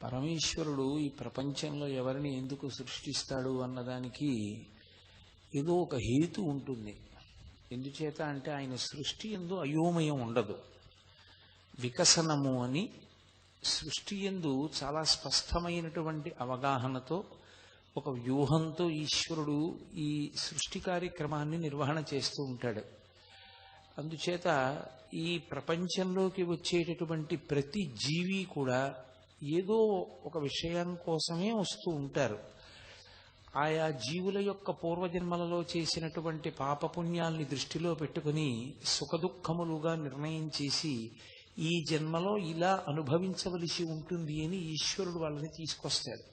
పరమేశ్వరుడు ఈ ప్రపంచంలో ఎవరిని ఎందుకు సృష్టిస్తాడు అన్నదానికి ఏదో ఒక హేతు ఉంటుంది. ఎందుచేత అంటే ఆయన సృష్టి యందు అయోమయం ఉండదు. వికసనము అని సృష్టి యందు చాలా స్పష్టమైనటువంటి అవగాహనతో ఒక వ్యూహంతో ఈశ్వరుడు ఈ సృష్టి కార్యక్రమాన్ని నిర్వహణ చేస్తూ ఉంటాడు. అందుచేత ఈ ప్రపంచంలోకి వచ్చేటటువంటి ప్రతి జీవి కూడా ఏదో ఒక విషయం కోసమే వస్తూ ఉంటారు. ఆయా జీవుల యొక్క పూర్వజన్మలలో చేసినటువంటి పాపపుణ్యాల్ని దృష్టిలో పెట్టుకుని సుఖదుఖములుగా నిర్ణయం చేసి ఈ జన్మలో ఇలా అనుభవించవలసి ఉంటుంది అని ఈశ్వరుడు వాళ్ళని తీసుకొస్తాడు.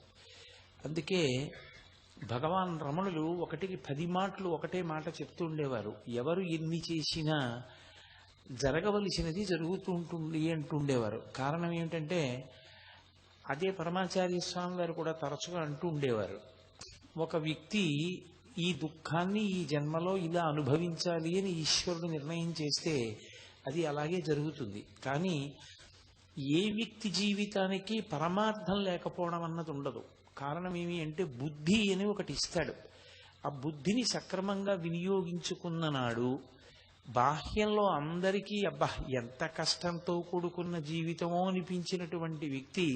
అందుకే భగవాన్ రమణులు ఒకటికి 10 మాటలు ఒకటే మాట చెప్తూ ఉండేవారు. ఎవరు ఎన్ని చేసినా జరగవలసినది జరుగుతూ ఉంటుంది అంటుండేవారు. కారణం ఏమిటంటే అదే పరమాచార్య స్వామి వారు కూడా తరచుగా అంటూ ఉండేవారు. ఒక వ్యక్తి ఈ దుఃఖాన్ని ఈ జన్మలో ఇలా అనుభవించాలి అని ఈశ్వరుడు నిర్ణయం చేస్తే అది అలాగే జరుగుతుంది. కానీ ఏ వ్యక్తి జీవితానికి పరమార్థం లేకపోవడం అన్నది ఉండదు. కారణం ఏమి అంటే బుద్ధి అని ఒకటి ఇస్తాడు. ఆ బుద్ధిని సక్రమంగా వినియోగించుకున్న నాడు బాహ్యంలో అందరికీ అబ్బా ఎంత కష్టంతో కూడుకున్న జీవితమో అనిపించినటువంటి వ్యక్తి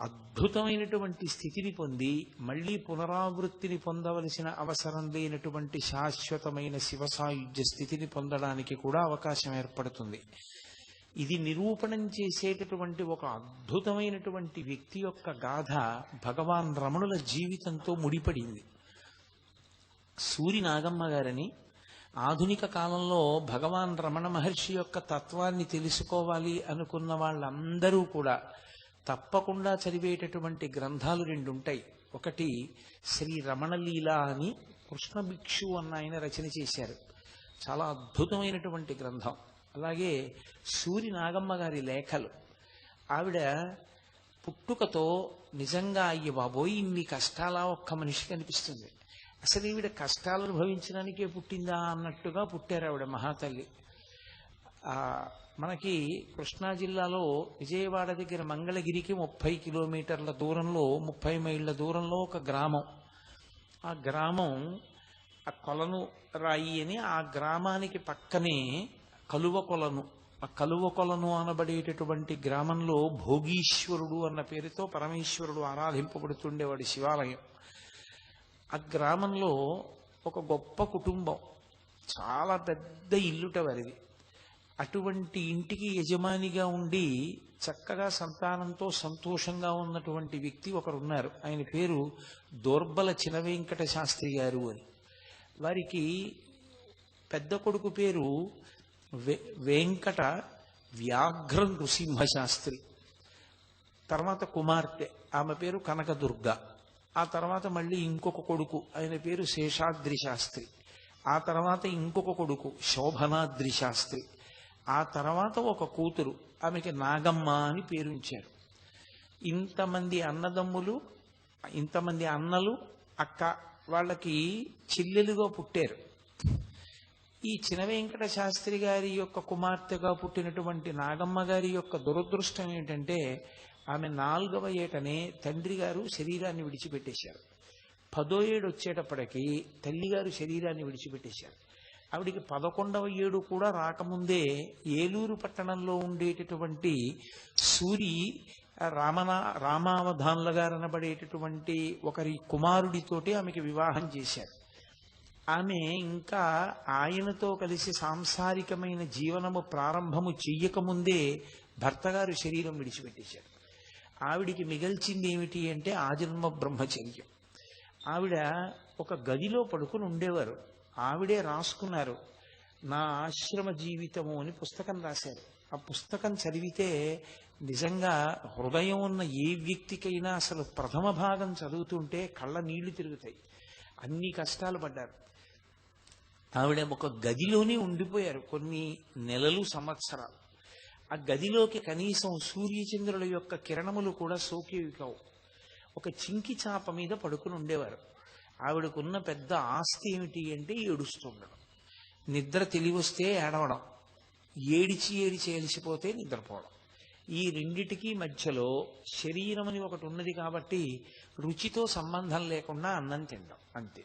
అద్భుతమైనటువంటి స్థితిని పొంది మళ్లీ పునరావృత్తిని పొందవలసిన అవసరం లేనటువంటి శాశ్వతమైన శివసాయుధ్య స్థితిని పొందడానికి కూడా అవకాశం ఏర్పడుతుంది. ఇది నిరూపణం చేసేటటువంటి ఒక అద్భుతమైనటువంటి వ్యక్తి యొక్క గాథ భగవాన్ రమణుల జీవితంతో ముడిపడింది. సూరి నాగమ్మ గారని ఆధునిక కాలంలో భగవాన్ రమణ మహర్షి యొక్క తత్వాన్ని తెలుసుకోవాలి అనుకున్న వాళ్ళందరూ కూడా తప్పకుండా చదివేటటువంటి గ్రంథాలు 2 ఉంటాయి. ఒకటి శ్రీ రమణలీల అని కృష్ణ భిక్షు అన్న ఆయన రచన చేశారు. చాలా అద్భుతమైనటువంటి గ్రంథం. అలాగే సూరి నాగమ్మ గారి లేఖలు. ఆవిడ పుట్టుకతో నిజంగా అయ్య బాబోయ్ ఇన్ని కష్టాలా ఒక్క మనిషికి అనిపిస్తుంది. అసలు ఈవిడ కష్టాలు అనుభవించడానికే పుట్టిందా అన్నట్టుగా పుట్టారు ఆవిడ మహాతల్లి. మనకి కృష్ణా జిల్లాలో విజయవాడ దగ్గర మంగళగిరికి 30 కిలోమీటర్ల దూరంలో 30 మైళ్ళ దూరంలో ఒక గ్రామం. ఆ గ్రామం ఆ కొలను రాయి అని ఆ గ్రామానికి పక్కనే కలువ కొలను. ఆ కలువ కొలను అనబడేటటువంటి గ్రామంలో భోగీశ్వరుడు అన్న పేరుతో పరమేశ్వరుడు ఆరాధింపబడుతుండేవాడి శివాలయం. ఆ గ్రామంలో ఒక గొప్ప కుటుంబం, చాలా పెద్ద ఇల్లుట వారిది. అటువంటి ఇంటికి యజమానిగా ఉండి చక్కగా సంతానంతో సంతోషంగా ఉన్నటువంటి వ్యక్తి ఒకరున్నారు. ఆయన పేరు దోర్బల చినవేంకట శాస్త్రి గారు అని. వారికి పెద్ద కొడుకు పేరు వెంకట వ్యాఘ్ర నృసింహ శాస్త్రి. తర్వాత కుమార్తె, ఆమె పేరు కనకదుర్గ. ఆ తర్వాత మళ్ళీ ఇంకొక కొడుకు, ఆయన పేరు శేషాద్రి శాస్త్రి. ఆ తర్వాత ఇంకొక కొడుకు శోభనాద్రి శాస్త్రి. ఆ తర్వాత ఒక కూతురు, ఆమెకి నాగమ్మ అని పేరుంచారు. ఇంతమంది అన్నదమ్ములు, ఇంతమంది అన్నలు, అక్క, వాళ్ళకి చెల్లెలుగా పుట్టారు. ఈ చినవేంకట శాస్త్రి గారి యొక్క కుమార్తెగా పుట్టినటువంటి నాగమ్మ గారి యొక్క దురదృష్టం ఏంటంటే ఆమె 4వ ఏటనే తండ్రి గారు శరీరాన్ని విడిచిపెట్టేశారు. 10వ ఏడు వచ్చేటప్పటికి తల్లిగారు శరీరాన్ని విడిచిపెట్టేశారు. ఆవిడికి 11వ ఏడు కూడా రాకముందే ఏలూరు పట్టణంలో ఉండేటటువంటి సూరి రామావధాన్ల గారు అనబడేటటువంటి ఒకరి కుమారుడితోటి ఆమెకి వివాహం చేశారు. ఆమె ఇంకా ఆయనతో కలిసి సాంసారికమైన జీవనము ప్రారంభము చెయ్యకముందే భర్తగారు శరీరం విడిచిపెట్టేశారు. ఆవిడికి మిగల్చింది ఏమిటి అంటే ఆజన్మ బ్రహ్మచర్యం. ఆవిడ ఒక గదిలో పడుకుని ఉండేవారు. ఆవిడే రాసుకున్నారు, నా ఆశ్రమ జీవితము అని పుస్తకం రాశారు. ఆ పుస్తకం చదివితే నిజంగా హృదయం ఉన్న ఏ వ్యక్తికైనా అసలు ప్రథమ భాగం చదువుతుంటే కళ్ళ నీళ్లు తిరుగుతాయి. అన్ని కష్టాలు పడ్డారు. ఆవిడ ఒక గదిలోనే ఉండిపోయారు కొన్ని నెలలు, సంవత్సరాలు. ఆ గదిలోకి కనీసం సూర్యచంద్రుల యొక్క కిరణములు కూడా సోకేవి కావు. ఒక చింకి చాప మీద పడుకుని ఉండేవారు. ఆవిడకున్న పెద్ద ఆస్తి ఏమిటి అంటే ఏడుస్తుండడం. నిద్ర తెలివొస్తే ఏడవడం, ఏడిచి ఏడిచి అలసిపోతే నిద్రపోవడం. ఈ రెండిటికి మధ్యలో శరీరం అని ఒకటి ఉన్నది కాబట్టి రుచితో సంబంధం లేకుండా అన్నం తినడం అంతే.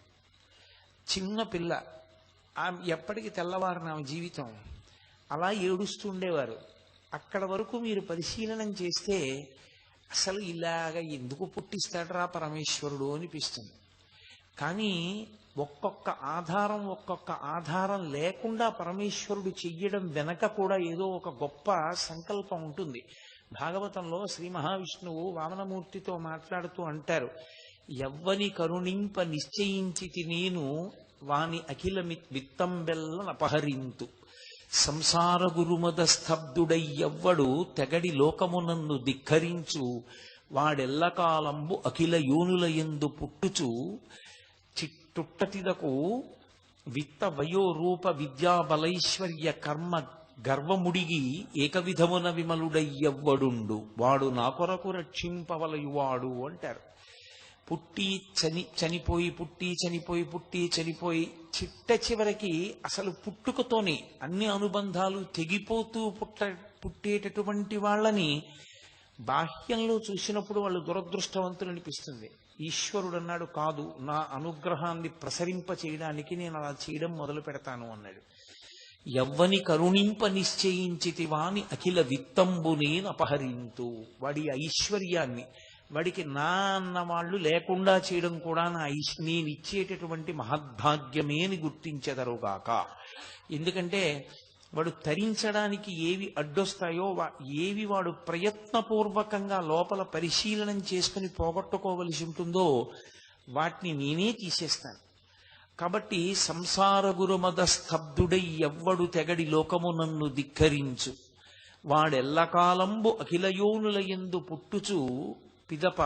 చిన్న పిల్ల ఎప్పటికి తెల్లవారిన జీవితం అలా ఏడుస్తూ ఉండేవారు. అక్కడ వరకు మీరు పరిశీలనం చేస్తే అసలు ఇలాగ ఎందుకు పుట్టిస్తాడరా పరమేశ్వరుడు అనిపిస్తుంది. కానీ ఒక్కొక్క ఆధారం లేకుండా పరమేశ్వరుడు చెయ్యడం వెనక కూడా ఏదో ఒక గొప్ప సంకల్పం ఉంటుంది. భాగవతంలో శ్రీ మహావిష్ణువు వామనమూర్తితో మాట్లాడుతూ అంటారు, ఎవ్వని కరుణింప నిశ్చయించితి నేను వాని అఖిల విత్తంబెల్లనపహరింతు సంసార గురుమద స్తబ్దుడై ఎవ్వడు తెగడి లోకమునందు ధిక్కరించు వాడెల్లకాలంబు అఖిల యోనుల యందు పుట్టుచు చిట్టుట్టతిదకు విత్త వయో రూప విద్యా బలైశ్వర్య కర్మ గర్వముడిగి ఏకవిధమున విమలుడయ్యవ్వడుండు వాడు నా కొరకు రక్షింపవలయువాడు అంటారు. పుట్టి చనిపోయి చిట్ట చివరికి అసలు పుట్టుకతోనే అన్ని అనుబంధాలు తెగిపోతూ పుట్టేటటువంటి వాళ్ళని బాహ్యంలో చూసినప్పుడు వాళ్ళు దురదృష్టవంతులు అనిపిస్తుంది. ఈశ్వరుడు అన్నాడు, కాదు, నా అనుగ్రహాన్ని ప్రసరింప చేయడానికి నేను అలా చేయడం మొదలు పెడతాను అన్నాడు. ఎవ్వని కరుణింప నిశ్చయించితి వాని అఖిల విత్తంబునేన్ అపహరింతు. వాడి ఐశ్వర్యాన్ని, వాడికి నా అన్న వాళ్ళు లేకుండా చేయడం కూడా నేను ఇచ్చేటటువంటి మహద్భాగ్యమే అని గుర్తించెదరుగాక. ఎందుకంటే వాడు తరించడానికి ఏవి అడ్డొస్తాయో ఏవి వాడు ప్రయత్నపూర్వకంగా లోపల పరిశీలనం చేసుకుని పోగొట్టుకోవలసి ఉంటుందో వాటిని నేనే తీసేస్తాను. కాబట్టి సంసార గురుమద స్తబ్దుడై ఎవ్వడు తెగడి లోకము నన్ను ధిక్కరించు వాడెల్లకాలంబు అఖిలయోనుల యందు పుట్టుచు పిదప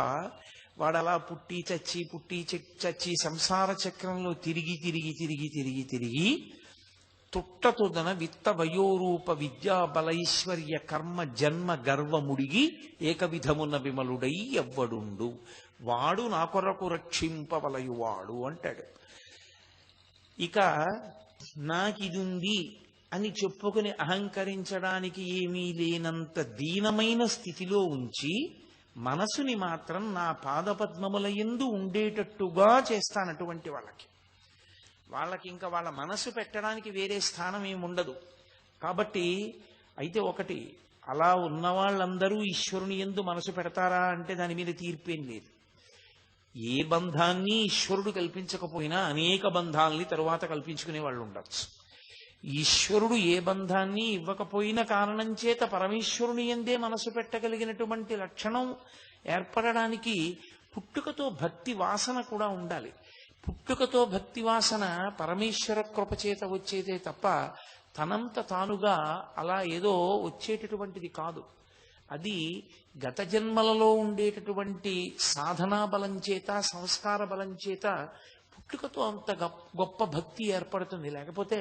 వాడలా పుట్టి చచ్చి సంసార చక్రంలో తిరిగి తుట్టతుదన విత్త వయోరూప విద్యా బలైశ్వర్య కర్మ జన్మ గర్వముడిగి ఏకవిధమున విమలుడై ఎవ్వడుండు వాడు నా కొరకు రక్షింపవలయువాడు అంటాడు. ఇక నాకిదుంది అని చెప్పుకుని అహంకరించడానికి ఏమీ లేనంత దీనమైన స్థితిలో ఉంచి మనసుని మాత్రం నా పాదపద్మముల యందు ఉండేటట్టుగా చేస్తానటువంటి వాళ్ళకి ఇంకా వాళ్ళ మనసు పెట్టడానికి వేరే స్థానం ఏమి ఉండదు. కాబట్టి అయితే ఒకటి, అలా ఉన్న వాళ్ళందరూ ఈశ్వరుని యందు మనసు పెడతారా అంటే దాని మీద తీర్పేం లేదు. ఏ బంధాన్ని ఈశ్వరుడు కల్పించకపోయినా అనేక బంధాలని తరువాత కల్పించుకునే వాళ్ళు ఉండొచ్చు. ఈశ్వరుడు ఏ బంధాన్ని ఇవ్వకపోయిన కారణం చేత పరమేశ్వరుని యందే మనసు పెట్టగలిగినటువంటి లక్షణం ఏర్పడడానికి పుట్టుకతో భక్తి వాసన కూడా ఉండాలి. పుట్టుకతో భక్తి వాసన పరమేశ్వర కృపచేత వచ్చేదే తప్ప తనంత తానుగా అలా ఏదో వచ్చేటటువంటిది కాదు. అది గత జన్మలలో ఉండేటటువంటి సాధనా బలం చేత, సంస్కార బలం చేత పుట్టుకతో అంత గొప్ప భక్తి ఏర్పడుతుంది. లేకపోతే